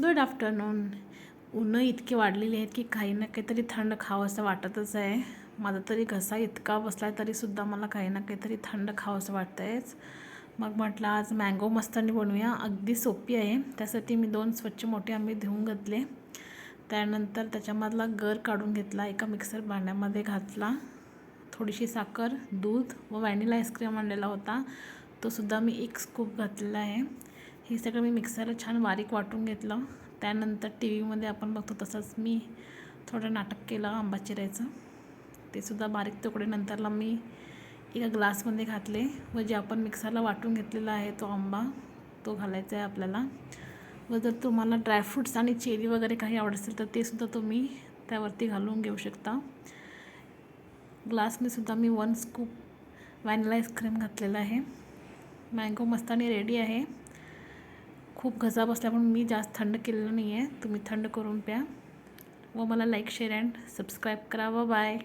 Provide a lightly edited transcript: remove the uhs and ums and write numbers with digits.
Good afternoon. ऊनं इतकी वाढलेली आहेत की काही ना काहीतरी थंड खावंसं वाटतच आहे. माझा तरी घसा इतका बसला आहे तरीसुद्धा मला काही ना काहीतरी थंड खावंसं वाटतं आहेच. मग म्हटलं आज मँगो मस्तानी बनवूया. अगदी सोपी आहे. त्यासाठी मी 2 स्वच्छ मोठे आंबे धुवून घेतले. त्यानंतर त्याच्यामधला गर काढून घेतला, एका मिक्सर भांड्यामध्ये घातला. थोडीशी साखर, दूध व व्हॅनिला आईस्क्रीम आणलेला होता, तो सुद्धा मी 1 स्कूप घातलेला आहे. हे सगळं मी मिक्सरला छान बारीक वाटून घेतलं. त्यानंतर टी व्हीमध्ये आपण बघतो तसंच मी थोडं नाटक केलं आंबा चिरायचं. ते सुद्धा बारीक तुकडे नंतरला मी एका ग्लासमध्ये घातले व जे आपण मिक्सरला वाटून घेतलेला आहे तो आंबा तो घालायचा आहे आपल्याला. व जर तुम्हाला ड्रायफ्रूट्स आणि चेरी वगैरे काही आवडत असेल तर ते सुद्धा तुम्ही त्यावरती घालून घेऊ शकता. ग्लासने सुद्धा मी 1 स्कूप व्हॅनिला आईस्क्रीम घातलेलं आहे. मँगो मस्तानी रेडी आहे. खूप घसा बसला पण मी जास्त थंड केलेलं नाही आहे. तुम्ही थंड करून प्या व मला लाईक, शेअर अँड सबस्क्राईब करा. बाय.